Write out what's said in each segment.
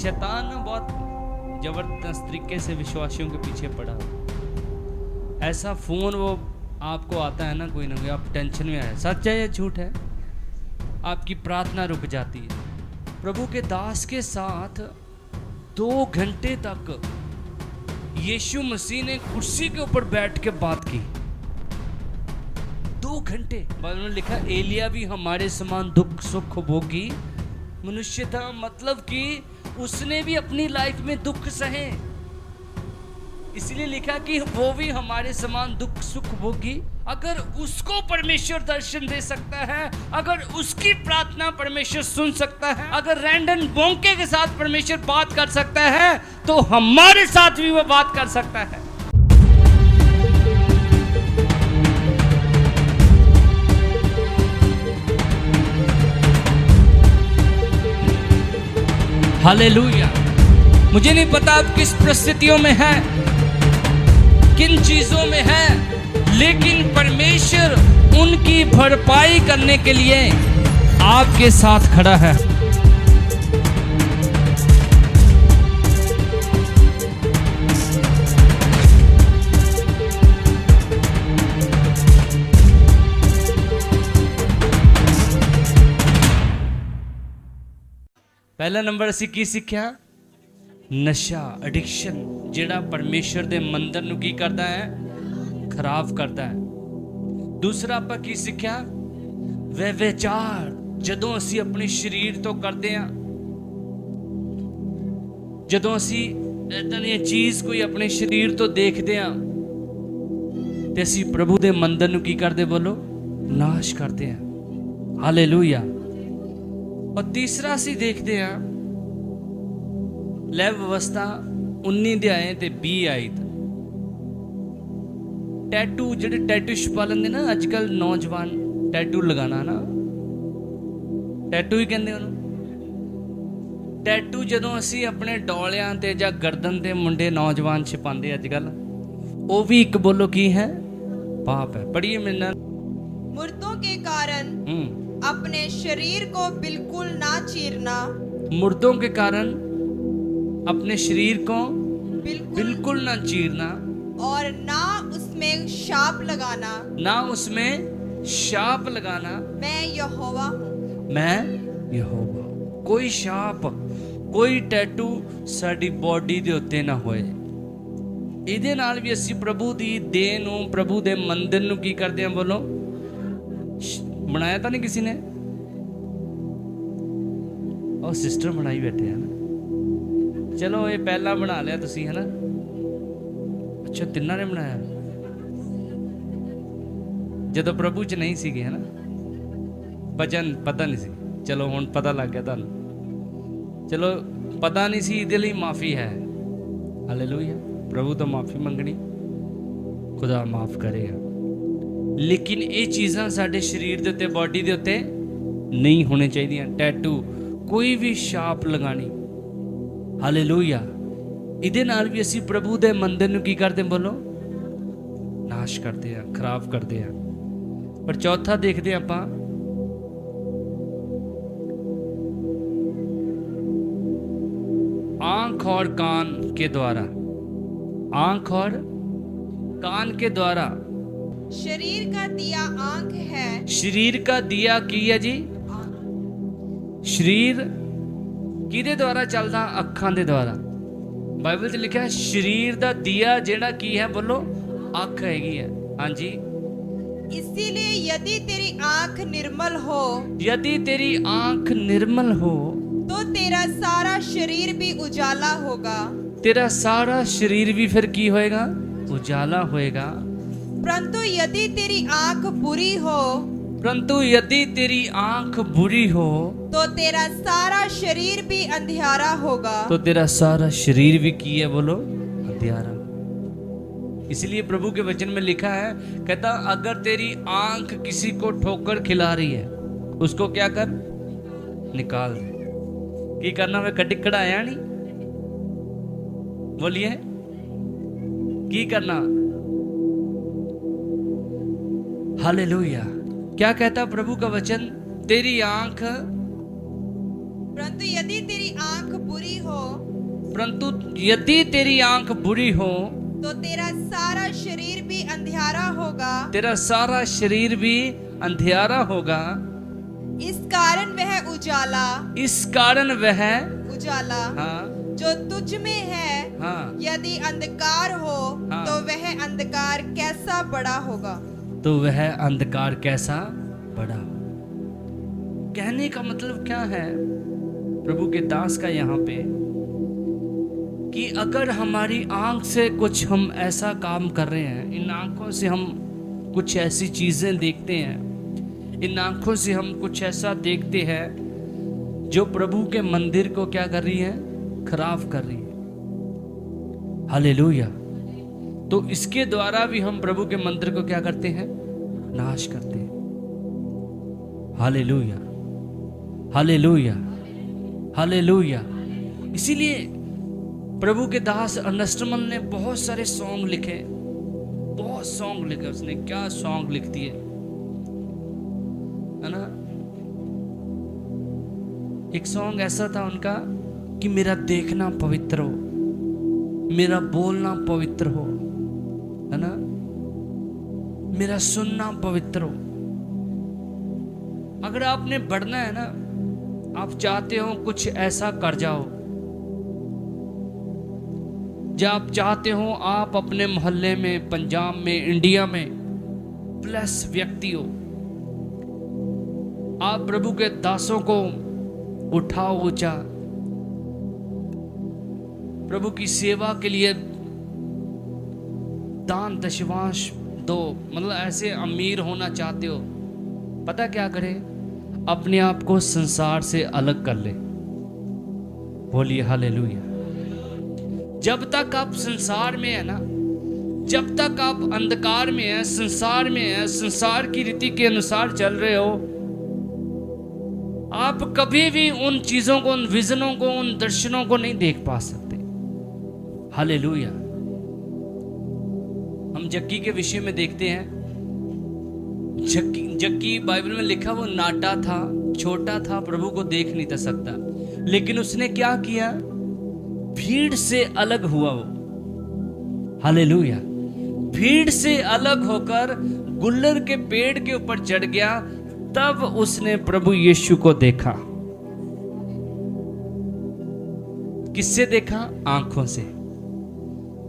शैतान ना बहुत जबरदस्त तरीके से विश्वासियों के पीछे पड़ा हो। ऐसा फोन वो आपको आता है ना कोई आप टेंशन में आए, सच है या झूठ है, आपकी प्रार्थना रुक जाती है। प्रभु के दास के साथ 2 घंटे तक यीशु मसीह ने कुर्सी के ऊपर बैठ के बात की। 2 घंटे। बाइबल में लिखा एलिया भी हमारे समान दुख सुख भोगी मनुष्य था, मतलब कि उसने भी अपनी लाइफ में दुख सहे, इसलिए लिखा कि वो भी हमारे समान दुख सुख भोगी। अगर उसको परमेश्वर दर्शन दे सकता है, अगर उसकी प्रार्थना परमेश्वर सुन सकता है, अगर रैंडम बोंके के साथ परमेश्वर बात कर सकता है, तो हमारे साथ भी वो बात कर सकता है। हालेलुया। मुझे नहीं पता आप किस परिस्थितियों में हैं, किन चीजों में हैं, लेकिन परमेश्वर उनकी भरपाई करने के लिए आपके साथ खड़ा है। पहला नंबर ਅਸੀਂ ਕੀ ਸਿੱਖਿਆ? नशा, एडिक्शन ਜਿਹੜਾ परमेश्वर ਦੇ ਮੰਦਰ ਨੂੰ ਕੀ ਕਰਦਾ ਹੈ? ਖਰਾਬ ਕਰਦਾ ਹੈ। ਦੂਸਰਾ ਆਪਾਂ ਕੀ ਸਿੱਖਿਆ? ਵਿਚਾਰ ਜਦੋਂ ਅਸੀਂ ਆਪਣੇ ਸਰੀਰ ਤੋਂ ਕਰਦੇ ਹਾਂ, ਜਦੋਂ ਅਸੀਂ ਇਦਾਂ ਦੀ ਚੀਜ਼ ਕੋਈ ਆਪਣੇ ਸਰੀਰ ਤੋਂ ਦੇਖਦੇ ਹਾਂ ਤੇ ਅਸੀਂ ਪ੍ਰਭੂ ਦੇ ਮੰਦਰ ਨੂੰ ਕੀ ਕਰਦੇ? ਬੋਲੋ, ਨਾਸ਼ ਕਰਦੇ ਹਾਂ। ਹਾਲੇਲੂਇਆ। और तीसरा ਅਸੀਂ देखते हैं ਲੈ ਵਿਵਸਥਾ 19 ਅਧਿਆਏ ਤੇ 20 ਆਇਤ। ਟੈਟੂ ਜਿਹੜੇ ਟੈਟੂ ਛਪਾ ਲੈਂਦੇ ਨਾ ਅੱਜ ਕੱਲ ਨੌਜਵਾਨ, ਟੈਟੂ ਲਗਾਣਾ ਨਾ, ਟੈਟੂ ਹੀ ਕਹਿੰਦੇ ਉਹਨੂੰ। ਟੈਟੂ ਜਦੋਂ ਅਸੀਂ ਆਪਣੇ ਡੋਲਿਆਂ ਤੇ ਜਾਂ ਗਰਦਨ ਤੇ ਮੁੰਡੇ ਨੌਜਵਾਨ ਛਪਾਉਂਦੇ ਅੱਜ ਕੱਲ, ਉਹ ਵੀ ਇੱਕ ਬੋਲੋ ਕੀ ਹੈ? पाप है। पढ़िए मेरे नाम। मुर्दों के कारण अपने शरीर को बिल्कुल ना चीरना। मुर्दों के कारण अपने शरीर को बिल्कुल ना चीरना, और ना उसमें शाप लगाना। ना उसमें शाप लगाना। मैं यहोवा हूँ। मैं यहोवा। कोई शाप, कोई टैटू साडी बॉडी दे उत्ते ना होए। ਇਹਦੇ ਨਾਲ ਵੀ ਅਸੀਂ ਪ੍ਰਭੂ ਦੀ ਦੇਹ ਨੂੰ, ਪ੍ਰਭੂ ਦੇ ਮੰਦਿਰ ਨੂੰ ਕੀ ਕਰਦੇ ਹਾਂ? ਬੋਲੋ, ਬਣਾਇਆ ਤਾਂ ਨਹੀਂ ਕਿਸੇ ਨੇ? ਉਹ ਸਿਸਟਰ ਬਣਾਈ ਬੈਠੇ ਹਨ। ਚਲੋ ਇਹ ਪਹਿਲਾਂ ਬਣਾ ਲਿਆ ਤੁਸੀਂ, ਹੈ ਨਾ? ਅੱਛਾ, ਤਿੰਨਾਂ ਨੇ ਬਣਾਇਆ ਜਦੋਂ ਪ੍ਰਭੂ ਚ ਨਹੀਂ ਸੀਗੇ, ਹੈ ਨਾ? ਵਚਨ ਪਤਾ ਨਹੀਂ ਸੀ। ਚਲੋ ਹੁਣ ਪਤਾ ਲੱਗ ਗਿਆ ਤੁਹਾਨੂੰ। ਚਲੋ ਪਤਾ ਨਹੀਂ ਸੀ, ਇਹਦੇ ਲਈ ਮਾਫੀ ਹੈ। ਹਾਲੇਲੂਇਆ। प्रभु तो माफ़ी मंगनी, खुदा माफ़ करेगा। लेकिन ये चीज़ां साडे शरीर दे उत्ते, बॉडी दे उत्ते नहीं होने चाहिए। टैटू, कोई भी छाप लगानी। हालेलुया। इहदे नाल भी असीं प्रभु दे मंदिर नूं की करदे? बोलो, नाश करते हैं, खराब करते हैं। पर चौथा देखते हैं आपां, आँख और कान के द्वारा। आंख और कान के द्वारा। शरीर का दिया आंख है। शरीर का दिया की है जी? शरीर किदे द्वारा चलदा? अखां दे द्वारा। बाइबल च लिखा है शरीर दा दिया जेड़ा की है? बोलो, अख हैगी है। हाँ जी। इसीलिए यदि तेरी आंख निर्मल हो, यदि तेरी आंख निर्मल हो, तो तेरा सारा शरीर भी उजाला होगा। तेरा सारा शरीर भी फिर की होएगा? उजाला होएगा। परंतु यदि तेरी आंख बुरी हो, परंतु यदि तेरी आंख बुरी हो, तो तेरा सारा शरीर भी अंधियारा होगा। तो तेरा सारा शरीर भी की है? बोलो, अंधियारा। इसलिए प्रभु के वचन में लिखा है, कहता अगर तेरी आंख किसी को ठोकर खिला रही है, उसको क्या कर? निकाल दे। की करना? मैं कटी कढ़ाया नहीं, बोलिए की करना? हालेलुया। क्या कहता प्रभु का वचन? तेरी आंख परंतु यदि तेरी आंख बुरी हो परंतु यदि तेरी आंख बुरी हो तो तेरा सारा शरीर भी अंधियारा होगा। तेरा सारा शरीर भी अंधियारा होगा। इस कारण वह उजाला हाँ जो तुझ में है हाँ यदि अंधकार हो हाँ। तो वह अंधकार कैसा बड़ा होगा। तो वह अंधकार कैसा बड़ा हो। कहने का मतलब क्या है प्रभु के दास का यहाँ पे, कि अगर हमारी आंख से कुछ हम ऐसा काम कर रहे हैं, इन आंखों से हम कुछ ऐसी चीजें देखते हैं, इन आंखों से हम कुछ ऐसा देखते हैं जो प्रभु के मंदिर को क्या कर रही है, खराब कर रही है। हालेलुया। तो इसके द्वारा भी हम प्रभु के मंदिर को क्या करते हैं, नाश करते हैं। Hallelujah, hallelujah, hallelujah. इसीलिए प्रभु के दास अर्नेस्ट ने बहुत सारे सॉन्ग लिखे, बहुत सॉन्ग लिखे। उसने क्या सॉन्ग लिख दिए है ना। एक सॉन्ग ऐसा था उनका कि मेरा देखना पवित्र हो, मेरा बोलना पवित्र हो, है ना, मेरा सुनना पवित्र हो। अगर आपने बढ़ना है ना, आप चाहते हो कुछ ऐसा कर जाओ, जब आप चाहते हो आप अपने मोहल्ले में, पंजाब में, इंडिया में प्लस व्यक्ति हो, आप प्रभु के दासों को उठाओ ऊंचा, प्रभु की सेवा के लिए दान दशवांश दो, मतलब ऐसे अमीर होना चाहते हो, पता क्या करे, अपने आप को संसार से अलग कर ले। बोलिए हालेलुया। जब तक आप संसार में है ना, जब तक आप अंधकार में है, संसार में है, संसार की रीति के अनुसार चल रहे हो, आप कभी भी उन चीजों को, उन विजनों को, उन दर्शनों को नहीं देख पा सकते। हालेलुया। हम जक्की के विषय में देखते हैं, जक्की बाइबल में लिखा, वो नाटा था, छोटा था, प्रभु को देख नहीं था सकता, लेकिन उसने क्या किया, भीड़ से अलग हुआ वो। हालेलुया। भीड़ से अलग होकर गुल्लर के पेड़ के ऊपर चढ़ गया, तब उसने प्रभु यीशु को देखा। किससे देखा? आंखों से।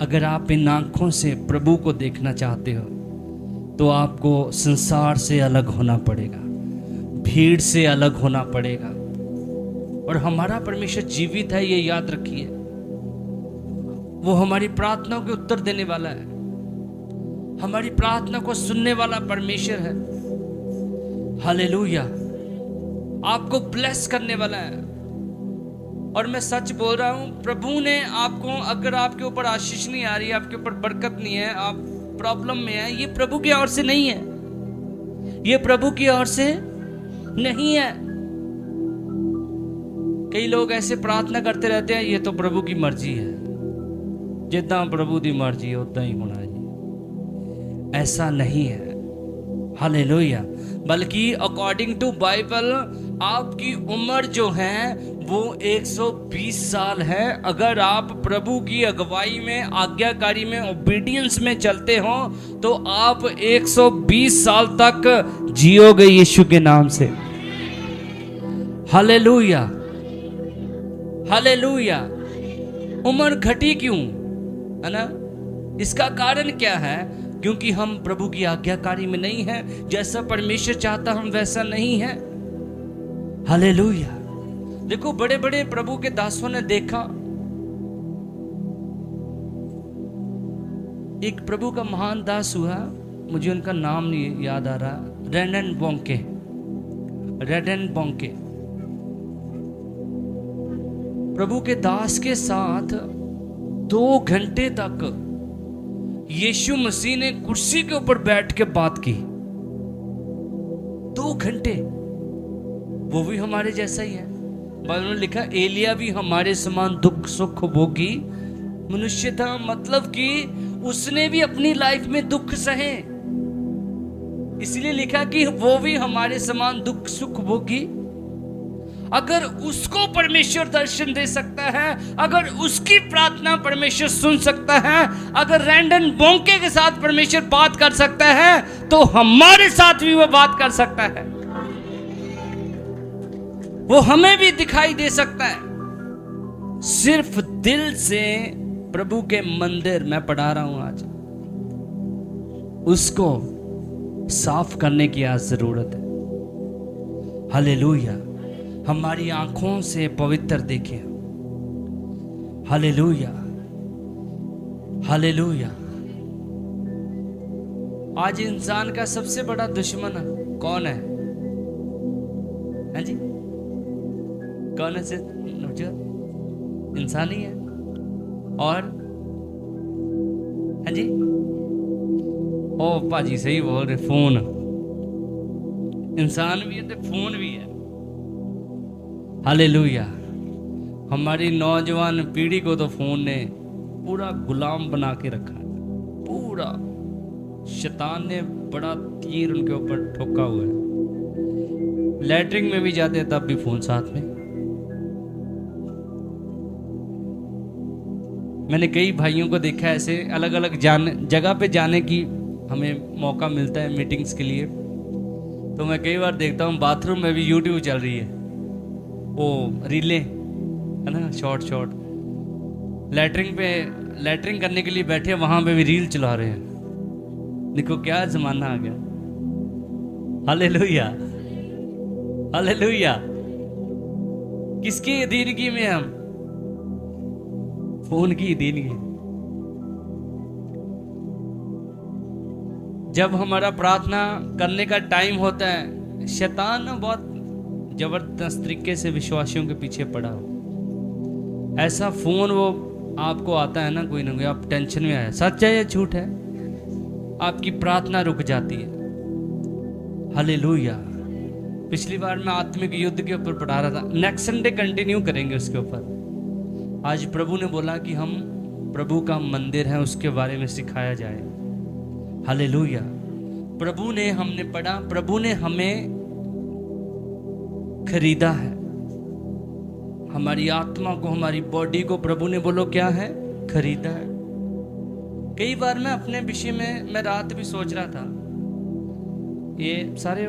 अगर आप इन आंखों से प्रभु को देखना चाहते हो तो आपको संसार से अलग होना पड़ेगा, भीड़ से अलग होना पड़ेगा। और हमारा परमेश्वर जीवित है, ये याद रखिए। वो हमारी प्रार्थना के उत्तर देने वाला है, हमारी प्रार्थना को सुनने वाला परमेश्वर है। हालेलुया। आपको ब्लेस करने वाला है। और मैं सच बोल रहा हूं, प्रभु ने आपको, अगर आपके ऊपर आशीष नहीं आ रही है, आपके ऊपर बरकत नहीं है, आप प्रॉब्लम में है, ये प्रभु की ओर से नहीं है, ये प्रभु की ओर से नहीं है। कई लोग ऐसे प्रार्थना करते रहते हैं, ये तो प्रभु की मर्जी है, जितना प्रभु की मर्जी है उतना ही होना चाहिए। ऐसा नहीं है। हालेलुया। बल्कि अकॉर्डिंग टू बाइबल आपकी उम्र जो है वो 120 साल है। अगर आप प्रभु की अगुवाई में, आज्ञाकारी में, ओबीडियंस में चलते हो तो आप 120 साल तक जियोगे यीशु के नाम से। Hallelujah, hallelujah. उम्र घटी क्यों, है ना? इसका कारण क्या है? क्योंकि हम प्रभु की आज्ञाकारी में नहीं है, जैसा परमेश्वर चाहता हम वैसा नहीं है। हालेलुया। देखो, बड़े बड़े प्रभु के दासों ने देखा, एक प्रभु का महान दास हुआ, मुझे उनका नाम नहीं याद आ रहा, रेडन बोंके। प्रभु के दास के साथ 2 घंटे तक यीशु मसीह ने कुर्सी के ऊपर बैठ के बात की। 2 घंटे। वो भी हमारे जैसा ही है। बाइबल में लिखा, एलिया भी हमारे समान दुख सुख भोगी मनुष्य था, मतलब कि उसने भी अपनी लाइफ में दुख सहे, इसलिए लिखा कि वो भी हमारे समान दुख सुख भोगी। अगर उसको परमेश्वर दर्शन दे सकता है, अगर उसकी प्रार्थना परमेश्वर सुन सकता है, अगर रैंडम बोंके के साथ परमेश्वर बात कर सकता है, तो हमारे साथ भी वो बात कर सकता है। वो हमें भी दिखाई दे सकता है। सिर्फ दिल से प्रभु के मंदिर, मैं पढ़ा रहा हूं आज, उसको साफ करने की आज जरूरत है। हालेलुया। हमारी आंखों से पवित्र देखें। Hallelujah, hallelujah. आज इंसान का सबसे बड़ा दुश्मन कौन है? हाँ जी, कौन है? इंसान ही है। और हाँ जी, ओ भाजी सही बोल रहे, फोन। इंसान भी है तो फोन भी है। हालेलुया। हमारी नौजवान पीढ़ी को तो फोन ने पूरा गुलाम बना के रखा है। पूरा शैतान ने बड़ा तीर उनके ऊपर ठोका हुआ है। लैट्रिन में भी जाते हैं तब भी फोन साथ में। मैंने कई भाइयों को देखा ऐसे, अलग अलग जगह पे जाने की हमें मौका मिलता है मीटिंग्स के लिए, तो मैं कई बार देखता हूँ बाथरूम में भी यूट्यूब चल रही है, वो रीलें है ना, शॉर्ट। लैट्रिन करने के लिए बैठे, वहां पे भी रील चला रहे हैं। देखो क्या जमाना आ गया। Hallelujah, hallelujah. किसकी अधीनगी में हम? फोन की अधीनगी। जब हमारा प्रार्थना करने का टाइम होता है, शैतान बहुत जबरदस्त तरीके से विश्वासियों के पीछे पड़ा हो। ऐसा फोन वो आपको आता है ना कोई, आप टेंशन में आए, सच है या झूठ है, आपकी प्रार्थना रुक जाती है। हालेलुया। पिछली बार मैं आत्मिक युद्ध के ऊपर पढ़ा रहा था, नेक्स्ट संडे कंटिन्यू करेंगे उसके ऊपर। आज प्रभु ने बोला कि हम प्रभु का मंदिर है, उसके बारे में सिखाया जाए। हालेलुया। प्रभु ने, हमने पढ़ा, प्रभु ने हमें खरीदा है। हमारी आत्मा को, हमारी बॉडी को प्रभु ने, बोलो क्या है? खरीदा है। कई बार मैं अपने विषय में, मैं रात भी सोच रहा था, ये सारे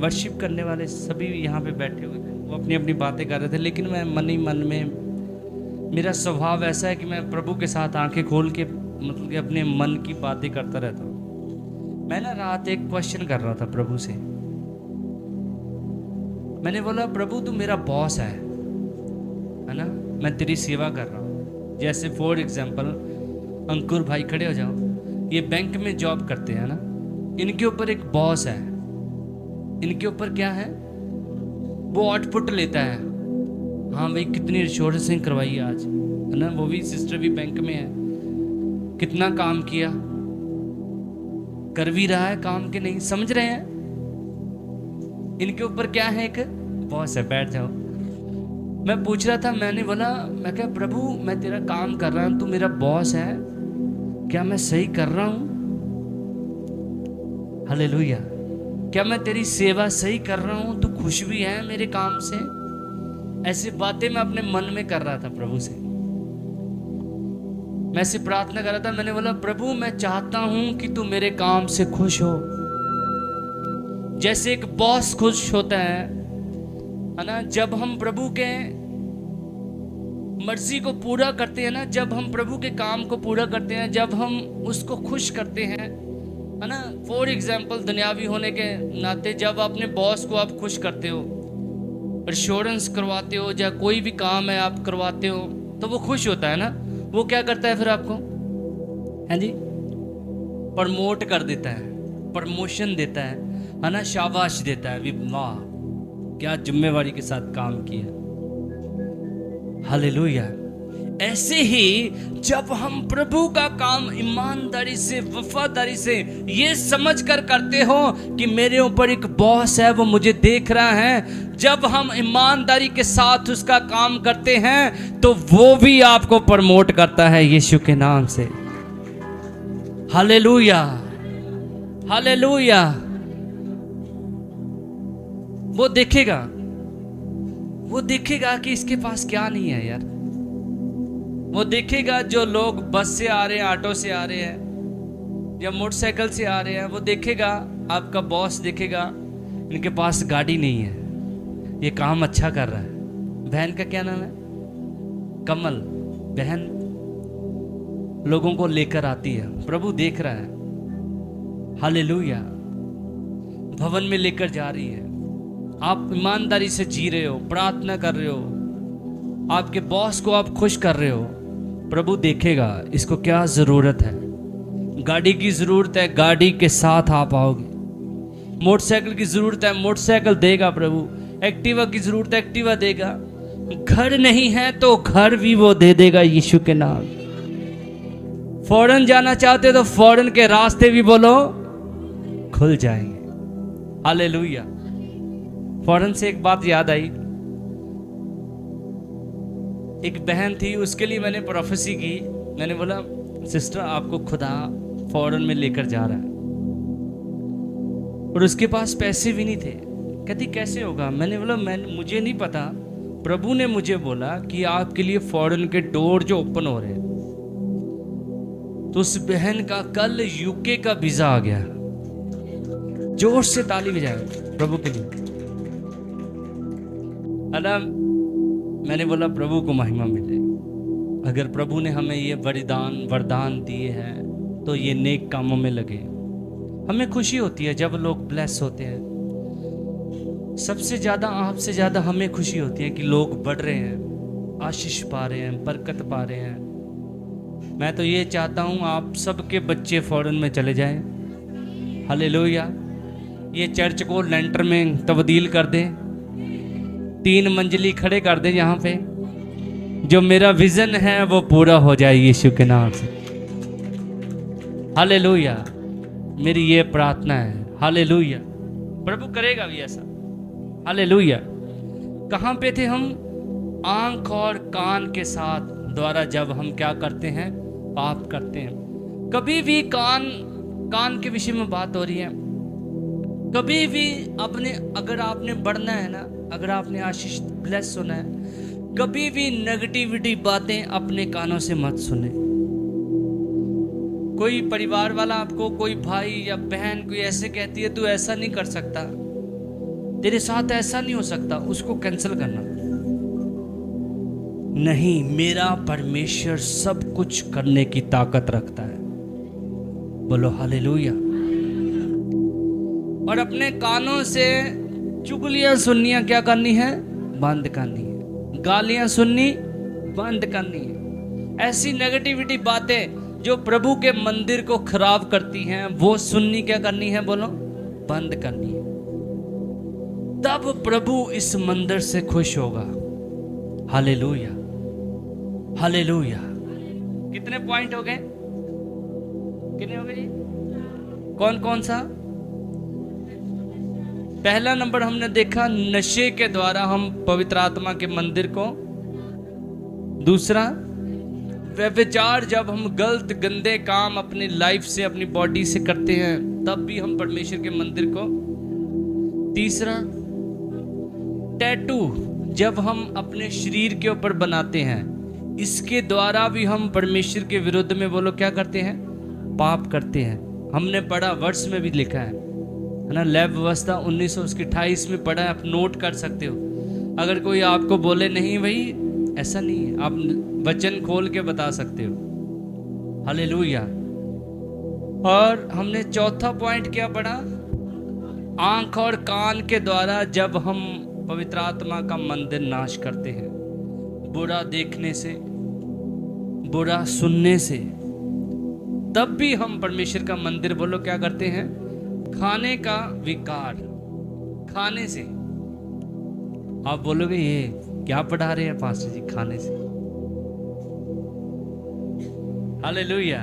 वर्शिप करने वाले सभी यहाँ पे बैठे हुए थे, वो अपनी अपनी बातें कर रहे थे, लेकिन मैं मन ही मन में, मेरा स्वभाव ऐसा है कि मैं प्रभु के साथ आंखें खोल के, मतलब कि अपने मन की बातें करता रहता हूँ। मैं ना रात एक क्वेश्चन कर रहा था प्रभु से। मैंने बोला, प्रभु तू मेरा बॉस है ना, मैं तेरी सेवा कर रहा हूँ। जैसे फॉर एग्जाम्पल अंकुर भाई खड़े हो जाओ, ये बैंक में जॉब करते हैं ना, इनके ऊपर एक बॉस है। इनके ऊपर क्या है? वो आउटपुट लेता है। हाँ भाई, कितनी इंश्योरेंसिंग करवाई आज, है ना, वो भी सिस्टर भी बैंक में है, कितना काम किया, कर भी रहा है काम के नहीं, समझ रहे हैं? इनके ऊपर क्या है? एक बॉस है। बैठ जाओ। मैं पूछ रहा था, मैंने बोला, मैं क्या प्रभु, मैं तेरा काम कर रहा हूं, तू मेरा बॉस है, क्या मैं सही कर रहा हूं? हालेलुया। क्या मैं तेरी सेवा सही कर रहा हूं? तू खुश भी है मेरे काम से? ऐसी बातें मैं अपने मन में कर रहा था प्रभु से। मैं ऐसे प्रार्थना कर रहा था। मैंने बोला, प्रभु मैं चाहता हूं कि तू मेरे काम से खुश हो, जैसे एक बॉस खुश होता है ना, जब हम प्रभु के मर्जी को पूरा करते हैं ना, जब हम प्रभु के काम को पूरा करते हैं, जब हम उसको खुश करते हैं, है ना। फॉर एग्जाम्पल, दुनियावी होने के नाते जब अपने बॉस को आप खुश करते हो, इंश्योरेंस करवाते हो, या कोई भी काम है आप करवाते हो, तो वो खुश होता है ना। वो क्या करता है फिर आपको? है जी, प्रमोट कर देता है, प्रमोशन देता है ना, शाबाश देता है, वाह क्या जिम्मेवारी के साथ काम किया। हालेलुया। ऐसे ही जब हम प्रभु का काम ईमानदारी से, वफादारी से, ये समझ कर करते हो कि मेरे ऊपर एक बॉस है, वो मुझे देख रहा है, जब हम ईमानदारी के साथ उसका काम करते हैं तो वो भी आपको प्रमोट करता है यीशु के नाम से। Hallelujah, hallelujah. वो देखेगा वो देखेगा कि इसके पास क्या नहीं है यार। वो देखेगा जो लोग बस से आ रहे हैं, ऑटो से आ रहे हैं या मोटरसाइकिल से आ रहे हैं, वो देखेगा, आपका बॉस देखेगा इनके पास गाड़ी नहीं है, ये काम अच्छा कर रहा है। बहन का क्या नाम है? कमल। बहन लोगों को लेकर आती है, प्रभु देख रहा है। हालेलुया। भवन में लेकर जा रही है, आप ईमानदारी से जी रहे हो, प्रार्थना कर रहे हो, आपके बॉस को आप खुश कर रहे हो, प्रभु देखेगा इसको क्या जरूरत है। गाड़ी की जरूरत है, गाड़ी के साथ आप आओगे। मोटरसाइकिल की जरूरत है, मोटरसाइकिल देगा प्रभु। एक्टिवा की जरूरत है, एक्टिवा देगा। घर नहीं है तो घर भी वो दे देगा यीशु के नाम। फॉरेन जाना चाहते तो फॉरेन के रास्ते भी बोलो खुल जाएंगे। हालेलुया। फॉरेन से एक बात याद आई, एक बहन थी, उसके लिए मैंने प्रोफेसी की। मैंने बोला सिस्टर आपको खुदा फॉरेन में लेकर जा रहा है, और उसके पास पैसे भी नहीं थे। कहती कैसे होगा? मैंने बोला मुझे नहीं पता, प्रभु ने मुझे बोला कि आपके लिए फॉरेन के डोर जो ओपन हो रहे हैं। तो उस बहन का कल यूके का वीजा आ गया। जोर से ताली बजाए प्रभु के लिए। अल्लाह, मैंने बोला प्रभु को महिमा मिले। अगर प्रभु ने हमें ये वरदान दिए हैं तो ये नेक कामों में लगे। हमें खुशी होती है जब लोग ब्लेस होते हैं। सबसे ज़्यादा, आपसे ज़्यादा हमें खुशी होती है कि लोग बढ़ रहे हैं, आशीष पा रहे हैं, बरकत पा रहे हैं। मैं तो ये चाहता हूँ आप सबके बच्चे फॉरेन में चले जाएं। हालेलुया। ये चर्च को लेंटर में तब्दील कर दें, 3 मंजिली खड़े कर दें यहाँ पे। जो मेरा विजन है वो पूरा हो जाए यीशु के नाम से। हालेलुया। मेरी ये प्रार्थना है। हालेलुया। प्रभु करेगा भी ऐसा। हालेलुया। कहाँ पे थे हम? आंख और कान के साथ द्वारा जब हम क्या करते हैं? पाप करते हैं। कभी भी कान के विषय में बात हो रही है। कभी भी अगर आपने बढ़ना है ना, अगर आपने आशीष ब्लेस होना है, कभी भी नेगेटिविटी बातें अपने कानों से मत सुने। कोई परिवार वाला आपको, कोई भाई या बहन कोई ऐसे कहती है तू ऐसा नहीं कर सकता, तेरे साथ ऐसा नहीं हो सकता, उसको कैंसिल करना। नहीं, मेरा परमेश्वर सब कुछ करने की ताकत रखता है। बोलो हालेलुया। और अपने कानों से चुगलियां सुननियां क्या करनी है? बंद करनी है। गालियां सुननी बंद करनी है। ऐसी नेगेटिविटी बातें जो प्रभु के मंदिर को खराब करती हैं, वो सुननी क्या करनी है? बोलो बंद करनी है। तब प्रभु इस मंदिर से खुश होगा। हालेलुया। हालेलुया। कितने पॉइंट हो गए? कितने हो गए जी? कौन कौन सा? पहला नंबर हमने देखा, नशे के द्वारा हम पवित्र आत्मा के मंदिर को। दूसरा, व्यभिचार, जब हम गलत गंदे काम अपनी लाइफ से, अपनी बॉडी से करते हैं, तब भी हम परमेश्वर के मंदिर को। तीसरा, टैटू, जब हम अपने शरीर के ऊपर बनाते हैं, इसके द्वारा भी हम परमेश्वर के विरुद्ध में, बोलो क्या करते हैं? पाप करते हैं। हमने पढ़ा, वर्ष में भी लिखा है ना, लैब व्यवस्था 1928 में पढ़ा है, आप नोट कर सकते हो। अगर कोई आपको बोले नहीं भाई ऐसा नहीं है, आप वचन खोल के बता सकते हो। हालेलुया। और हमने चौथा पॉइंट क्या पढ़ा? आंख और कान के द्वारा जब हम पवित्र आत्मा का मंदिर नाश करते हैं, बुरा देखने से, बुरा सुनने से, तब भी हम परमेश्वर का मंदिर, बोलो क्या करते हैं? खाने का विकार, खाने से। आप बोलोगे ये क्या पढ़ा रहे हैं पास्टर जी? खाने से। हालेलुया।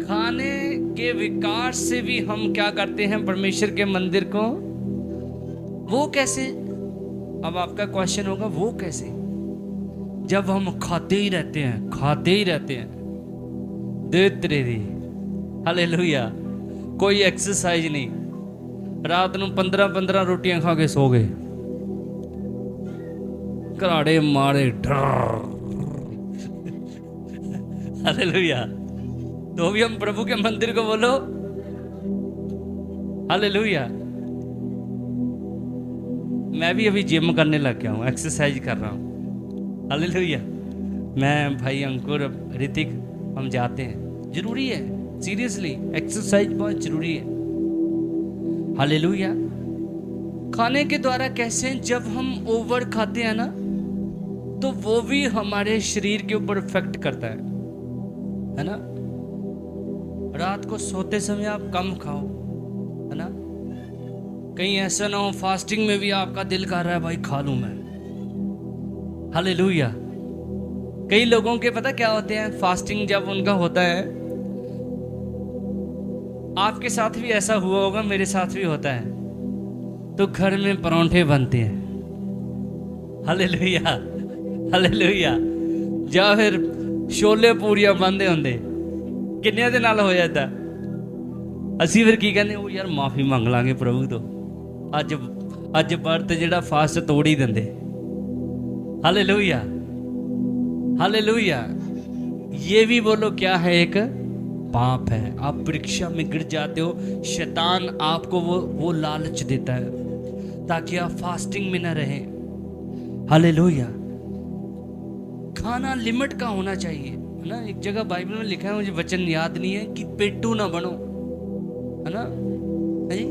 खाने के विकार से भी हम क्या करते हैं? परमेश्वर के मंदिर को। वो कैसे? अब आपका क्वेश्चन होगा वो कैसे? जब हम खाते ही रहते हैं, खाते ही रहते हैं, हालेलुया, कोई एक्सरसाइज नहीं, रात ਨੂੰ 15 रोटियां खा के सो गए, कराड़े मारे हालेलुया। तो भी हम प्रभु के मंदिर को बोलो हालेलुया। मैं भी अभी जिम करने लग गया हूँ, एक्सरसाइज कर रहा हूँ हालेलुया। मैं भाई अंकुर ऋतिक हम जाते हैं, जरूरी है, सीरियसली एक्सरसाइज बहुत जरूरी है हालेलुया। खाने के द्वारा कैसे, जब हम ओवर खाते हैं ना तो वो भी हमारे शरीर के ऊपर इफेक्ट करता है ना। रात को सोते समय आप कम खाओ, है ना। कहीं ऐसा ना हो फास्टिंग में भी आपका दिल कर रहा है भाई खा लूं मैं हालेलुया। कई लोगों के पता क्या होते हैं, फास्टिंग जब उनका होता है, आपके साथ भी ऐसा हुआ होगा, मेरे साथ भी होता है, तो घर में परांठे बनते हैं हालेलुया हालेलुया। ਜਾਂ ਫਿਰ ਛੋਲੇ ਪੂਰੀਆਂ ਬੰਦੇ ਹੁੰਦੇ, ਕਿੰਨਿਆਂ ਦੇ ਨਾਲ ਹੋ ਜਾਂਦਾ। ਅਸੀਂ ਫਿਰ ਕੀ ਕਹਿੰਦੇ, ਉਹ ਯਾਰ ਮਾਫੀ ਮੰਗ ਲਾਂਗੇ ਪ੍ਰਭੂ ਤੋਂ, ਅੱਜ ਵਰਤ ਜਿਹੜਾ ਫਾਸਟ ਤੋੜ ਹੀ ਦਿੰਦੇ हालेलुया हालेलुया। ये भी बोलो क्या है, एक पाप है। आप परीक्षा में गिर जाते हो, शैतान आपको वो लालच देता है ताकि आप फास्टिंग में ना रहें हालेलुया। खाना लिमिट का होना चाहिए, है ना। एक जगह बाइबल में लिखा है, मुझे वचन याद नहीं है, कि पेटू ना बनो, है ना। है जी,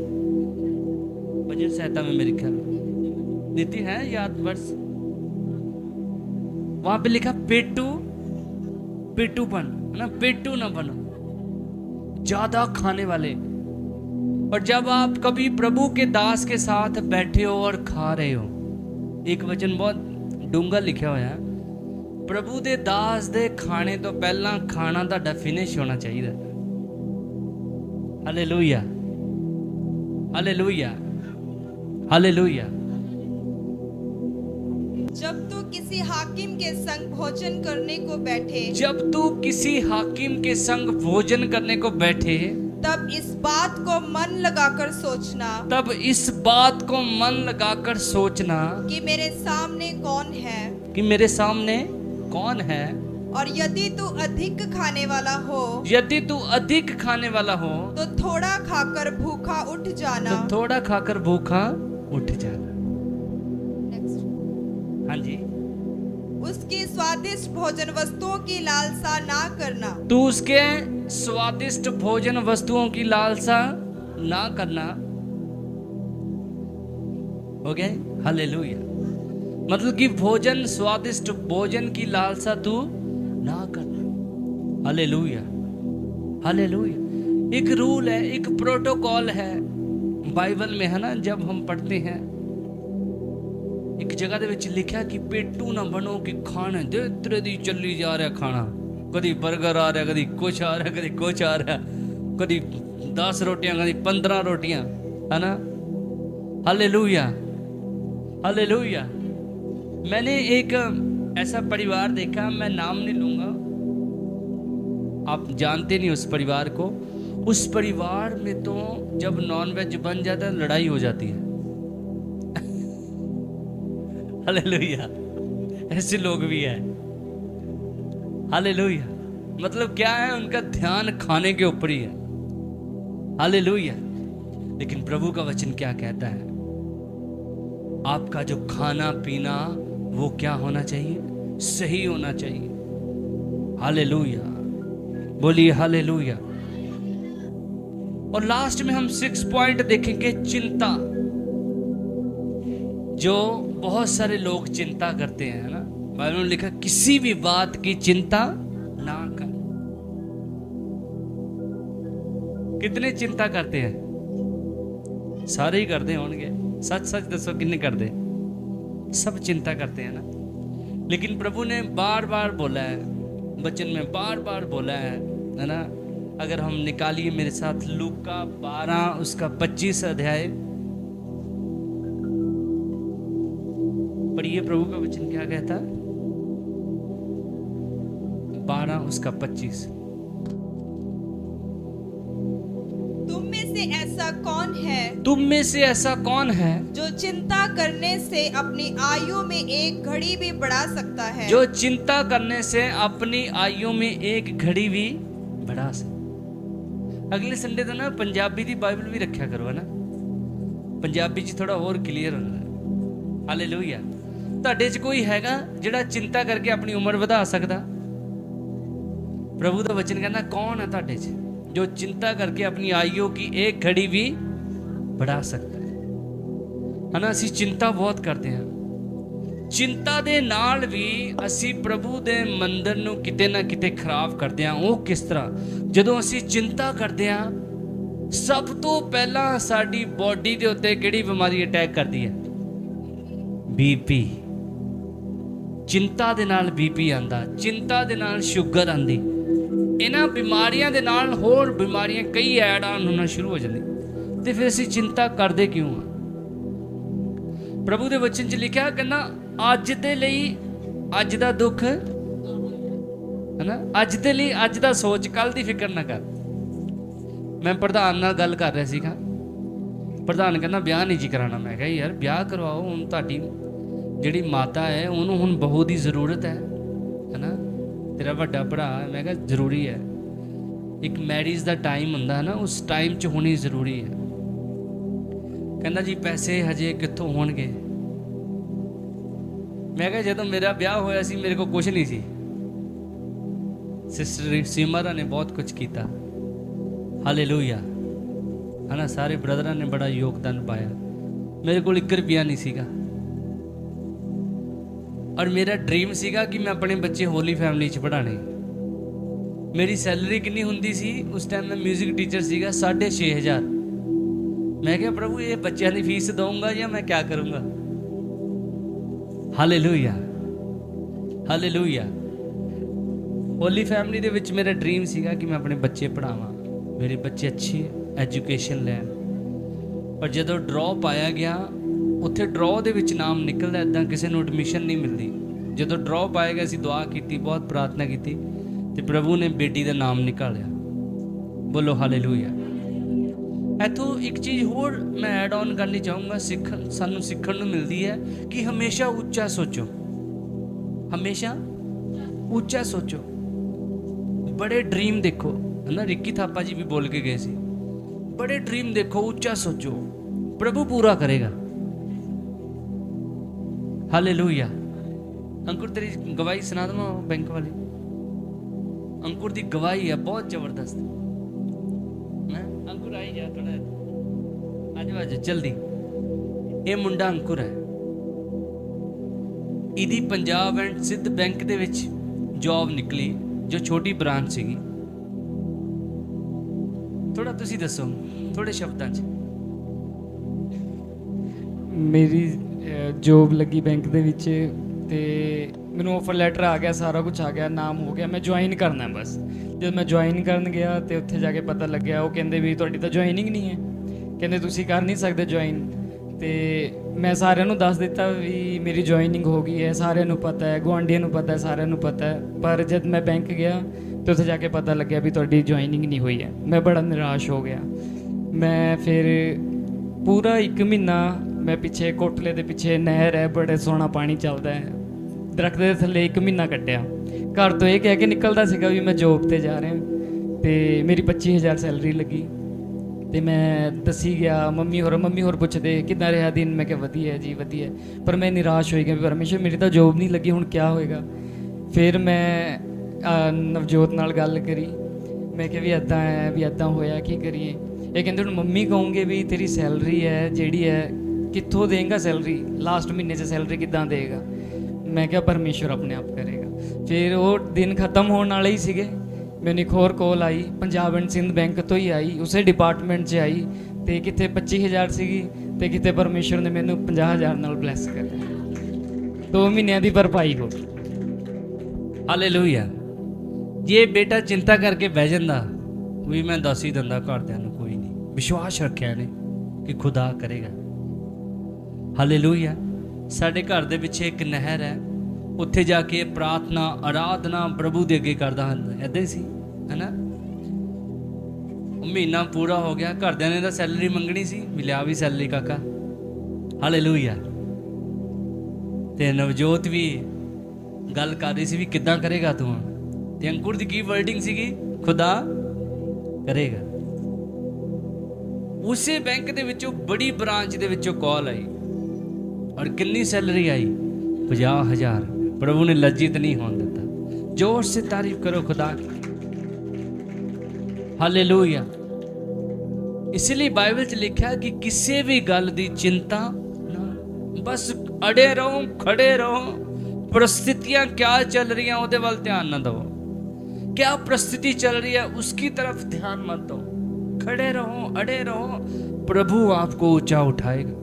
भजन संहिता में मेरे ख्याल नीति है याद वर्ष, वहां पे लिखा पेटूपन, है ना। पेटू ना बनो, ज्यादा खाने वाले। और जब आप कभी प्रभु के दास के साथ बैठे हो और खा रहे हो, एक वचन बहुत डूंगा लिखा हुआ है, प्रभु दे दास दे खाने तो पहला खाना तुहाडा फिनिश होना चाहिए हालेलुया हालेलुया हालेलुया। जब तू किसी हाकिम के संग भोजन करने को बैठे, जब तू किसी हाकिम के संग भोजन करने को बैठे, तब इस बात को मन लगाकर सोचना, तब इस बात को मन लगाकर सोचना कि मेरे सामने कौन है, कि मेरे सामने कौन है। और यदि तू अधिक खाने वाला हो, यदि तू अधिक खाने वाला हो, तो थोड़ा खाकर भूखा उठ जाना, तो थोड़ा खाकर भूखा उठ जाना। हाँ जी। उसकी स्वादिष्ट भोजन वस्तुओं की लालसा ना करना, तू उसके स्वादिष्ट भोजन वस्तुओं की लालसा ना करना। हो गया हालेलुया। मतलब कि भोजन, स्वादिष्ट भोजन की लालसा तू ना करना हालेलुया हालेलुया। एक रूल है, एक प्रोटोकॉल है बाइबल में, है ना। जब हम पढ़ते हैं, एक जगह ਦੇ ਵਿੱਚ ਲਿਖਿਆ ਕਿ पेटू ना बनो, कि खाने दे इतरे दी चली जा रहा खाना, कभी बर्गर आ रहा, कभी कुछ आ रहा, कभी कुछ आ रहा, कभी 10 रोटियां, कभी 15 रोटियां, है ना। Hallelujah hallelujah. मैंने एक ऐसा परिवार देखा, मैं नाम नहीं लूंगा, आप जानते नहीं उस परिवार को। उस परिवार में तो जब नॉनवेज बन जाता है लड़ाई हो जाती है हालेलुया। ऐसे लोग भी हैं हालेलुया। मतलब क्या है, उनका ध्यान खाने के ऊपर ही है हालेलुया। लेकिन प्रभु का वचन क्या कहता है, आपका जो खाना पीना वो क्या होना चाहिए, सही होना चाहिए हालेलुया। बोलिए हालेलुया। और लास्ट में हम 6 पॉइंट देखेंगे, चिंता। जो बहुत सारे लोग चिंता करते हैं, ना। बाइबल में लिखा किसी भी बात की चिंता ना कर। कितने चिंता करते हैं? सारे ही करते होंगे, सच सच दसो कितने करते? सब चिंता करते हैं ना। लेकिन प्रभु ने बार बार बोला है, वचन में बार बार बोला है ना। अगर हम निकालिए मेरे साथ लूका 12 उसका 25 अध्याय पढ़िए, प्रभु का वचन क्या कहता है। 12 उसका 25। तुम में से से ऐसा कौन है, तुम में से ऐसा कौन है जो चिंता करने से अपनी आयु में एक घड़ी भी बढ़ा सकता है? जो चिंता करने से अपनी आयु में एक घड़ी भी बढ़ा सकता। अगले संडे तो ना पंजाबी दी बाइबल भी रखा करो, है ना, पंजाबी च थोड़ा और क्लीयर होना। हालेलुया। ਤੁਹਾਡੇ 'ਚ ਕੋਈ ਹੈਗਾ ਜਿਹੜਾ चिंता करके अपनी उम्र ਵਧਾ सकता? प्रभु का वचन कहना कौन है ਤੁਹਾਡੇ 'ਚ जो चिंता करके अपनी आयु की एक घड़ी भी बढ़ा सकता है ना। ਅਸੀਂ चिंता बहुत करते हैं। चिंता ਦੇ ਨਾਲ ਵੀ ਅਸੀਂ ਪ੍ਰਭੂ ਦੇ ਮੰਦਰ ਨੂੰ ਕਿਤੇ ਨਾ ਕਿਤੇ ਖਰਾਬ ਕਰਦੇ ਹਾਂ। ਉਹ ਕਿਸ ਤਰ੍ਹਾਂ? ਜਦੋਂ ਅਸੀਂ चिंता ਕਰਦੇ ਹਾਂ, ਸਭ ਤੋਂ ਪਹਿਲਾਂ ਸਾਡੀ ਬੋਡੀ ਦੇ ਉੱਤੇ ਕਿਹੜੀ ਬਿਮਾਰੀ ਅਟੈਕ ਕਰਦੀ ਹੈ? ਬੀਪੀ। चिंता ਦੇ ਨਾਲ ਬੀਪੀ ਆਂਦਾ, चिंता ਦੇ ਨਾਲ ਸ਼ੂਗਰ ਆਂਦੀ। ਇਹਨਾਂ ਬਿਮਾਰੀਆਂ ਦੇ ਨਾਲ ਹੋਰ ਬਿਮਾਰੀਆਂ ਕਈ ਐਡ ਆਨ ਹੋਣਾ ਸ਼ੁਰੂ ਹੋ ਜਾਂਦੀ। ਤੇ ਫਿਰ ਅਸੀਂ चिंता ਕਰਦੇ ਕਿਉਂ ਆ? ਪ੍ਰਭੂ ਦੇ ਵਚਨ 'ਚ ਲਿਖਿਆ, ਕਹਿੰਦਾ ਅੱਜ ਦੇ ਲਈ ਅੱਜ ਦਾ ਦੁੱਖ, ਹੈ ਨਾ, ਅੱਜ ਦੇ ਲਈ ਅੱਜ ਦਾ ਸੋਚ, ਕੱਲ ਦੀ ਫਿਕਰ ਨਾ ਕਰ। ਮੈਂ ਪ੍ਰਧਾਨ ਨਾਲ ਗੱਲ ਕਰ ਰਿਹਾ ਸੀਗਾ। ਪ੍ਰਧਾਨ ਕਹਿੰਦਾ ਵਿਆਹ ਨਹੀਂ ਜੀ ਕਰਾਉਣਾ। ਮੈਂ ਕਿਹਾ ਯਾਰ ਵਿਆਹ ਕਰਵਾਓ, ਹੁਣ ਤੁਹਾਡੀ ਜਿਹੜੀ ਮਾਤਾ ਹੈ ਉਹਨੂੰ ਹੁਣ ਬਹੂ ਦੀ ਜ਼ਰੂਰਤ ਹੈ ਨਾ, ਤੇਰਾ ਵੱਡਾ ਭਰਾ ਹੈ। ਮੈਂ ਕਿਹਾ ਜ਼ਰੂਰੀ ਹੈ, ਇੱਕ ਮੈਰਿਜ ਦਾ ਟਾਈਮ ਹੁੰਦਾ ਹੈ ਨਾ, ਉਸ ਟਾਈਮ 'ਚ ਹੋਣੀ ਜ਼ਰੂਰੀ ਹੈ। ਕਹਿੰਦਾ ਜੀ ਪੈਸੇ ਹਜੇ ਕਿੱਥੋਂ ਹੋਣਗੇ? ਮੈਂ ਕਿਹਾ ਜਦੋਂ ਮੇਰਾ ਵਿਆਹ ਹੋਇਆ ਸੀ ਮੇਰੇ ਕੋਲ ਕੁਝ ਨਹੀਂ ਸੀ। ਸਿਸਟਰ ਸਿਮਰਾ ਨੇ ਬਹੁਤ ਕੁਝ ਕੀਤਾ। ਹਾਲੇਲੂਇਆ, ਹੈ ਨਾ। ਸਾਰੇ ਬ੍ਰਦਰਾਂ ਨੇ ਬੜਾ ਯੋਗਦਾਨ ਪਾਇਆ। ਮੇਰੇ ਕੋਲ 1 ਰੁਪਿਆ ਨਹੀਂ ਸੀਗਾ। ਔਰ ਮੇਰਾ ਡ੍ਰੀਮ ਸੀਗਾ ਕਿ ਮੈਂ ਆਪਣੇ ਬੱਚੇ ਹੋਲੀ ਫੈਮਿਲੀ 'ਚ ਪੜ੍ਹਾਣੇ। ਮੇਰੀ ਸੈਲਰੀ ਕਿੰਨੀ ਹੁੰਦੀ ਸੀ ਉਸ ਟਾਈਮ? ਮੈਂ ਮਿਊਜ਼ਿਕ ਟੀਚਰ ਸੀਗਾ, 6,500। ਮੈਂ ਕਿਹਾ ਪ੍ਰਭੂ ਇਹ ਬੱਚਿਆਂ ਦੀ ਫੀਸ ਦਊਂਗਾ ਜਾਂ ਮੈਂ ਕਿਆ ਕਰੂੰਗਾ? Hallelujah, hallelujah. ਹੋਲੀ ਫੈਮਿਲੀ ਦੇ ਵਿੱਚ ਮੇਰਾ ਡ੍ਰੀਮ ਸੀਗਾ ਕਿ ਮੈਂ ਆਪਣੇ ਬੱਚੇ ਪੜ੍ਹਾਵਾਂ, ਮੇਰੇ ਬੱਚੇ ਅੱਛੀ ਐਜੂਕੇਸ਼ਨ ਲੈਣ। ਪਰ ਜਦੋਂ ਡਰਾਅ ਪਾਇਆ ਗਿਆ, ਉੱਥੇ ਡਰਾਅ ਦੇ ਵਿੱਚ ਨਾਮ ਨਿਕਲਦਾ, ਇੱਦਾਂ ਕਿਸੇ ਨੂੰ ਐਡਮਿਸ਼ਨ ਨਹੀਂ ਮਿਲਦੀ। ਜਦੋਂ ਡਰਾਅ ਪਾਇਆ ਗਿਆ, ਅਸੀਂ ਦੁਆ ਕੀਤੀ, ਬਹੁਤ ਪ੍ਰਾਰਥਨਾ ਕੀਤੀ, ਤੇ ਪ੍ਰਭੂ ਨੇ ਬੇਟੀ ਦਾ ਨਾਮ ਨਿਕਾਲਿਆ। ਬੋਲੋ ਹਾਲੇਲੂਇਆ। ਇੱਥੋਂ ਇੱਕ ਚੀਜ਼ ਹੋਰ ਮੈਂ ਐਡ ਔਨ ਕਰਨੀ ਚਾਹੂੰਗਾ। ਸਾਨੂੰ ਸਿੱਖਣ ਨੂੰ ਮਿਲਦੀ ਹੈ ਕਿ ਹਮੇਸ਼ਾ ਉੱਚਾ ਸੋਚੋ, ਹਮੇਸ਼ਾ ਉੱਚਾ ਸੋਚੋ, ਬੜੇ ਡ੍ਰੀਮ ਦੇਖੋ, ਹੈ ਨਾ। ਰਿੱਕੀ ਥਾਪਾ ਜੀ ਵੀ ਬੋਲ ਕੇ ਗਏ ਸੀ, ਬੜੇ ਡ੍ਰੀਮ ਦੇਖੋ, ਉੱਚਾ ਸੋਚੋ, ਪ੍ਰਭੂ ਪੂਰਾ ਕਰੇਗਾ। ਹਾਲੇਲੂਇਆ। ਅੰਕੁਰ ਤੇਰੀ ਗਵਾਹੀ ਸੁਣਾ ਦੇਵਾਂ ਬੈਂਕ ਵਾਲੀ? ਅੰਕੁਰ ਦੀ ਗਵਾਹੀ ਹੈ ਬਹੁਤ ਜ਼ਬਰਦਸਤ। ਮੈਂ ਅੰਕੁਰ ਆਈ ਜਾ ਥੋੜਾ, ਅੱਜ ਜਲਦੀ। ਇਹ ਮੁੰਡਾ ਅੰਕੁਰ ਹੈ, ਇਹਦੀ ਪੰਜਾਬ ਐਂਡ ਸਿੱਧ ਬੈਂਕ ਦੇ ਵਿੱਚ ਜੌਬ ਨਿਕਲੀ, ਜੋ ਛੋਟੀ ਬ੍ਰਾਂਚ ਸੀਗੀ। ਥੋੜਾ ਤੁਸੀਂ ਦੱਸੋ ਥੋੜੇ ਸ਼ਬਦਾਂ 'ਚ। ਮੇਰੀ ਜੋਬ ਲੱਗੀ ਬੈਂਕ ਦੇ ਵਿੱਚ ਤੇ ਮੈਨੂੰ ਆਫਰ ਲੈਟਰ ਆ ਗਿਆ, ਸਾਰਾ ਕੁਝ ਆ ਗਿਆ, ਨਾਮ ਹੋ ਗਿਆ, ਮੈਂ ਜੁਆਇਨ ਕਰਨਾ ਬਸ। ਜਦ ਮੈਂ ਜੁਆਇਨ ਕਰਨ ਗਿਆ ਤੇ ਉੱਥੇ ਜਾ ਕੇ ਪਤਾ ਲੱਗਿਆ, ਉਹ ਕਹਿੰਦੇ ਵੀ ਤੁਹਾਡੀ ਤਾਂ ਜੁਆਇਨਿੰਗ ਨਹੀਂ ਹੈ, ਕਹਿੰਦੇ ਤੁਸੀਂ ਕਰ ਨਹੀਂ ਸਕਦੇ ਜੁਆਇਨ। ਤੇ ਮੈਂ ਸਾਰਿਆਂ ਨੂੰ ਦੱਸ ਦਿੱਤਾ ਵੀ ਮੇਰੀ ਜੁਆਇਨਿੰਗ ਹੋ ਗਈ ਹੈ, ਸਾਰਿਆਂ ਨੂੰ ਪਤਾ ਹੈ, ਗੁਆਂਢੀਆਂ ਨੂੰ ਪਤਾ ਹੈ, ਸਾਰਿਆਂ ਨੂੰ ਪਤਾ ਹੈ। ਪਰ ਜਦ ਮੈਂ ਬੈਂਕ ਗਿਆ ਤੇ ਉੱਥੇ ਜਾ ਕੇ ਪਤਾ ਲੱਗਿਆ ਵੀ ਤੁਹਾਡੀ ਜੁਆਇਨਿੰਗ ਨਹੀਂ ਹੋਈ ਹੈ। ਮੈਂ ਬੜਾ ਨਿਰਾਸ਼ ਹੋ ਗਿਆ। ਮੈਂ ਫਿਰ ਪੂਰਾ 1 ਮਹੀਨਾ ਮੈਂ ਪਿੱਛੇ ਕੋਟਲੇ ਦੇ ਪਿੱਛੇ ਨਹਿਰ ਹੈ, ਬੜੇ ਸੋਹਣਾ ਪਾਣੀ ਚੱਲਦਾ ਹੈ, ਦਰਖਤ ਦੇ ਥੱਲੇ 1 ਮਹੀਨਾ ਕੱਟਿਆ। ਘਰ ਤੋਂ ਇਹ ਕਹਿ ਕੇ ਨਿਕਲਦਾ ਸੀਗਾ ਵੀ ਮੈਂ ਜੋਬ 'ਤੇ ਜਾ ਰਿਹਾ, ਤੇ ਮੇਰੀ 25,000 ਸੈਲਰੀ ਲੱਗੀ। ਤੇ ਮੈਂ ਦੱਸੀ ਗਿਆ, ਮੰਮੀ ਹੋਰ ਪੁੱਛਦੇ ਕਿੱਦਾਂ ਰਿਹਾ ਦਿਨ? ਮੈਂ ਕਿਹਾ ਵਧੀਆ ਜੀ ਵਧੀਆ। ਪਰ ਮੈਂ ਨਿਰਾਸ਼ ਹੋਈ ਗਿਆ ਵੀ ਪਰਮੇਸ਼ਰ ਮੇਰੀ ਤਾਂ ਜੋਬ ਨਹੀਂ ਲੱਗੀ, ਹੁਣ ਕਿਆ ਹੋਏਗਾ? ਫਿਰ ਮੈਂ ਨਵਜੋਤ ਨਾਲ ਗੱਲ ਕਰੀ, ਮੈਂ ਕਿਹਾ ਵੀ ਇੱਦਾਂ ਹੈ, ਵੀ ਇੱਦਾਂ ਹੋਇਆ, ਕੀ ਕਰੀਏ? ਇਹ ਕਹਿੰਦੇ ਹੁਣ ਮੰਮੀ ਕਹੋਗੇ ਵੀ ਤੇਰੀ ਸੈਲਰੀ ਹੈ ਜਿਹੜੀ ਹੈ ਕਿੱਥੋਂ ਦੇਂਗਾ ਸੈਲਰੀ, ਲਾਸਟ ਮਹੀਨੇ 'ਚ ਸੈਲਰੀ ਕਿੱਦਾਂ ਦੇਗਾ? ਮੈਂ ਕਿਹਾ ਪਰਮੇਸ਼ਰ ਆਪਣੇ ਆਪ ਕਰੇਗਾ। ਫਿਰ ਉਹ ਦਿਨ ਖਤਮ ਹੋਣ ਵਾਲੇ ਹੀ ਸੀਗੇ, ਮੈਨੂੰ ਇੱਕ ਹੋਰ ਕੋਲ ਆਈ, ਪੰਜਾਬ ਐਂਡ ਸਿੰਧ ਬੈਂਕ ਤੋਂ ਹੀ ਆਈ, ਉਸੇ ਡਿਪਾਰਟਮੈਂਟ 'ਚ ਆਈ, ਤੇ ਕਿਤੇ 25,000 ਸੀਗੀ ਤੇ ਕਿਤੇ ਪਰਮੇਸ਼ਰ ਨੇ ਮੈਨੂੰ 50,000 ਨਾਲ ਬਲੈਸ ਕਰਿਆ। 2 ਮਹੀਨਿਆਂ ਦੀ ਭਰਪਾਈ ਹੋ ਗਈ। ਹਾਲੇਲੂਇਆ। ਜੇ ਬੇਟਾ ਚਿੰਤਾ ਕਰਕੇ ਬਹਿ ਜਾਂਦਾ ਵੀ ਮੈਂ ਦੱਸ ਹੀ ਦਿੰਦਾ ਘਰਦਿਆਂ ਨੂੰ, ਕੋਈ ਨਹੀਂ, ਵਿਸ਼ਵਾਸ ਰੱਖਿਆ ਨੇ ਕਿ ਖੁਦਾ ਕਰੇਗਾ। ਹਾਲੇਲੂਇਆ। ਸਾਡੇ ਘਰ ਦੇ ਪਿੱਛੇ ਇੱਕ ਨਹਿਰ ਹੈ, ਉੱਥੇ ਜਾ ਕੇ ਪ੍ਰਾਰਥਨਾ ਆਰਾਧਨਾ ਪ੍ਰਭੂ ਦੇ ਅੱਗੇ ਕਰਦਾ ਹਾਂ। ਇੱਦਾਂ ਹੀ ਸੀ, ਹੈ ਨਾ। ਮਹੀਨਾ ਪੂਰਾ ਹੋ ਗਿਆ, ਘਰਦਿਆਂ ਨੇ ਤਾਂ ਸੈਲਰੀ ਮੰਗਣੀ ਸੀ, ਮਿਲਿਆ ਵੀ ਸੈਲਰੀ ਕਾਕਾ, ਹਾਲੇਲੂਇਆ। ਤੇ ਨਵਜੋਤ ਵੀ ਗੱਲ ਕਰ ਰਹੀ ਸੀ ਵੀ ਕਿੱਦਾਂ ਕਰੇਗਾ ਤੂੰ, ਤੇ ਅੰਕੁਰ ਦੀ ਕੀ ਵਰਡਿੰਗ ਸੀਗੀ, ਖੁਦਾ ਕਰੇਗਾ। ਉਸੇ ਬੈਂਕ ਦੇ ਵਿੱਚੋਂ ਬੜੀ ਬ੍ਰਾਂਚ ਦੇ ਵਿੱਚੋਂ ਕਾਲ ਆਈ, ਔਰ ਕਿੰਨੀ ਸੈਲਰੀ ਆਈ, 50,000। प्रभु ने लज्जित नहीं होने देता। जोर से तारीफ करो खुदा की, हालेलुया। इसलिए बाइबल च लिखा है कि किसी भी गल दी चिंता ना, बस अड़े रहो, खड़े रहो। परिस्थितियां क्या चल रही हैं ਉਹਦੇ ਵੱਲ ध्यान ना दो, क्या परिस्थिति चल रही है उसकी तरफ ध्यान मत दो, खड़े रहो, अड़े रहो, प्रभु आपको ऊंचा उठाएगा।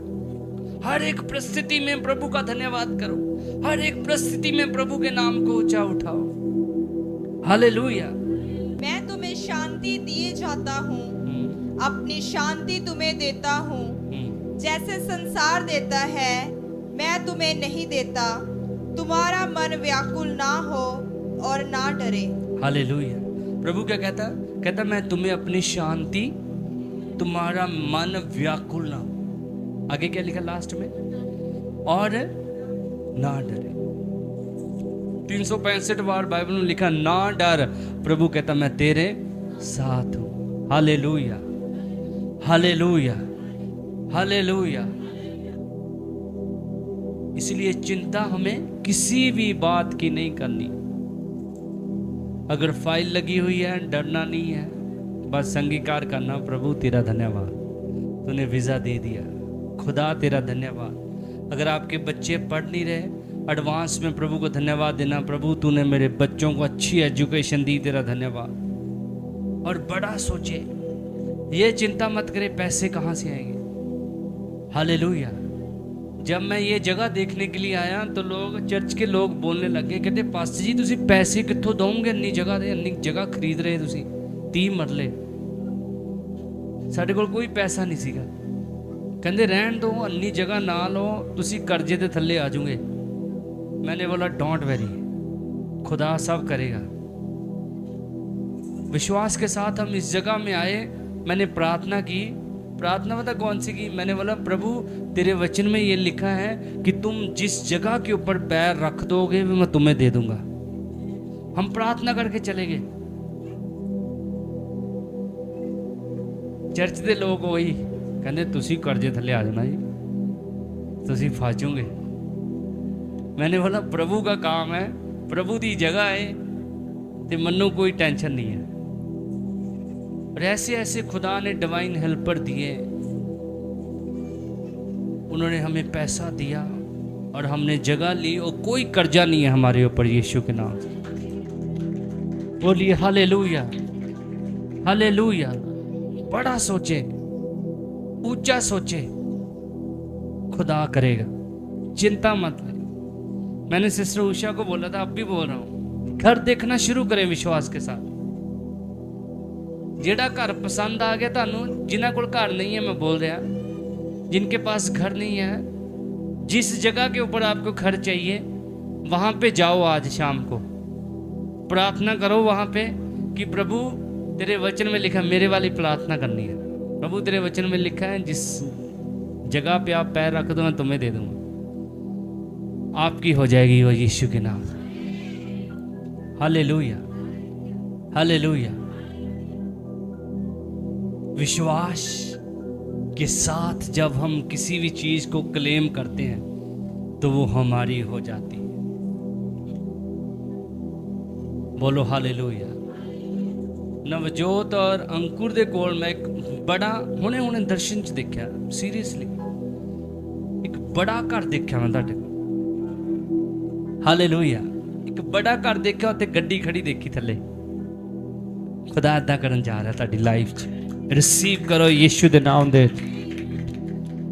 हर एक परिस्थिति में प्रभु का धन्यवाद करो, हर एक परिस्थिति में प्रभु के नाम को ऊंचा उठाओ, हालेलुया। मैं तुम्हें शांति दिए जाता हूँ, अपनी शांति तुम्हें देता हूँ। जैसे संसार देता है मैं तुम्हें नहीं देता। तुम्हारा मन व्याकुल ना हो और ना डरे। हालेलुया। प्रभु क्या कहता, कहता मैं तुम्हें अपनी शांति, तुम्हारा मन व्याकुल ना। आगे क्या लिखा लास्ट में, और ना डरे। 365 बार बाइबल में लिखा ना डर। प्रभु कहता मैं तेरे साथ हूं, हालेलुया, हालेलुया, हालेलुया। इसलिए चिंता हमें किसी भी बात की नहीं करनी। अगर फाइल लगी हुई है, डरना नहीं है, बस अंगीकार करना, प्रभु तेरा धन्यवाद, तूने वीज़ा दे दिया, खुदा तेरा धन्यवाद। अगर आपके बच्चे पढ़ नहीं रहे, एडवांस में प्रभु को धन्यवाद देना, प्रभु तूने मेरे बच्चों को अच्छी एजुकेशन दी, तेरा धन्यवाद। और बड़ा सोचे, ये चिंता मत करे पैसे कहाँ से आएंगे, हालेलुया। जब मैं ये जगह देखने के लिए आया तो लोग, चर्च के लोग बोलने लगे, कहते पास्टर जी तुसी पैसे कित्थों दोगे, अन्नी जगह दे, अन्नी जगह खरीद रहे तुसी 30 मरले, साडे कोल कोई पैसा नहीं सीगा। कहते रहन दो, अन्नी जगह ना लो, तुसी कर्जे के थल्ले आ जाओगे। मैंने बोला डोंट वेरी, खुदा सब करेगा। विश्वास के साथ हम इस जगह में आए, मैंने प्रार्थना की। प्रार्थना पता कौन सी की, मैंने बोला प्रभु तेरे वचन में ये लिखा है कि तुम जिस जगह के ऊपर पैर रख दोगे मैं तुम्हें दे दूंगा। हम प्रार्थना करके चले गए। चर्च के लोग वही कहते तुसी कर्जे थले आ जाना जी, तुसी फस जाओगे। मैंने बोला प्रभु का काम है, प्रभु की जगह है, तो मनो कोई टेंशन नहीं है। और ऐसे ऐसे खुदा ने डिवाइन हेल्पर दिए, उन्होंने हमें पैसा दिया और हमने जगह ली, और कोई कर्जा नहीं है हमारे ऊपर यीशु के नाम से। बोलिए हालेलुया, हालेलुया। बड़ा सोचे, ऊंचा सोचे, खुदा करेगा, चिंता मत ले। मैंने सिस्टर उषा को बोला था, अब भी बोल रहा हूँ, घर देखना शुरू करें विश्वास के साथ। जेड़ा घर पसंद आ गया थानू, जिन्हों को घर नहीं है, मैं बोल रहा, जिनके पास घर नहीं है, जिस जगह के ऊपर आपको घर चाहिए वहां पे जाओ। आज शाम को प्रार्थना करो वहां पे कि प्रभु तेरे वचन में लिखा, मेरे वाली प्रार्थना करनी है। प्रभु तेरे वचन में लिखा है जिस जगह पे आप पैर रख दो मैं तुम्हें दे दूंगा। आपकी हो जाएगी वो यीशु के नाम से। Hallelujah, hallelujah. विश्वास के साथ जब हम किसी भी चीज को क्लेम करते हैं तो वो हमारी हो जाती है। बोलो हालेलुया। नवजोत और अंकुर दे कोल मैं एक बड़ा हुणे दर्शन च देखा, सीरियसली एक बड़ा घर देखा मैं तुहाडे कोल। हालेलुया। एक बड़ा घर देखा, उत्ते गड्डी खड़ी देखी थल्ले। खुदा इदां करन जा रहा तुहाडी लाइफ च। रिसीव करो यीशु दे नाम दे।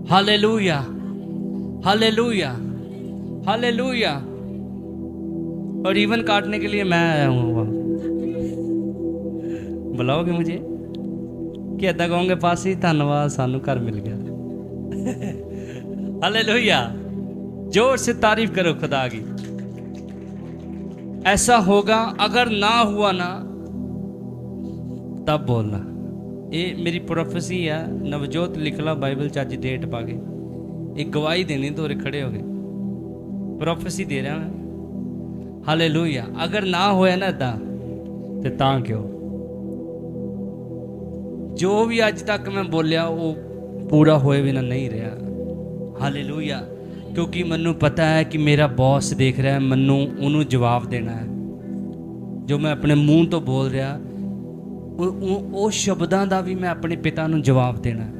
Hallelujah, hallelujah, hallelujah. और इवन काटने के लिए मैं आया हूँ। बुलाओगे मुझे कि इदा कहोगे पास ही धन्यवाद सानू घर मिल गया। हालेलुया। जोर से तारीफ करो खुदा की। ऐसा होगा, अगर ना हुआ ना तब बोलना ਇਹ ਮੇਰੀ ਪ੍ਰੋਫੈਸੀ ਆ। ਨਵਜੋਤ ਲਿਖ ਲਾ ਬਾਈਬਲ 'ਚ, ਅੱਜ ਡੇਟ ਪਾ ਕੇ, ਇੱਕ ਗਵਾਹੀ ਦੇਣੀ ਤੋਰੇ ਖੜੇ ਹੋ ਗਏ। ਪ੍ਰੋਫੈਸੀ ਦੇ ਰਿਹਾ ਮੈਂ। ਹਾਲੇਲੂਇਆ। ਅਗਰ ਨਾ ਹੋਇਆ ਨਾ ਇੱਦਾਂ ਤੇ ਤਾਂ ਕਿਉਂ, ਜੋ ਵੀ ਅੱਜ ਤੱਕ ਮੈਂ ਬੋਲਿਆ ਉਹ ਪੂਰਾ ਹੋਏ ਬਿਨਾਂ ਨਹੀਂ ਰਿਹਾ। ਹਾਲੇਲੂਇਆ। ਕਿਉਂਕਿ ਮੈਨੂੰ ਪਤਾ ਹੈ ਕਿ ਮੇਰਾ ਬੌਸ ਦੇਖ ਰਿਹਾ, ਮੈਨੂੰ ਉਹਨੂੰ ਜਵਾਬ ਦੇਣਾ ਹੈ। ਜੋ ਮੈਂ ਆਪਣੇ ਮੂੰਹ ਤੋਂ ਬੋਲ ਰਿਹਾ ਉਹ ਸ਼ਬਦਾਂ ਦਾ ਵੀ ਮੈਂ ਆਪਣੇ ਪਿਤਾ ਨੂੰ ਜਵਾਬ ਦੇਣਾ ਹੈ।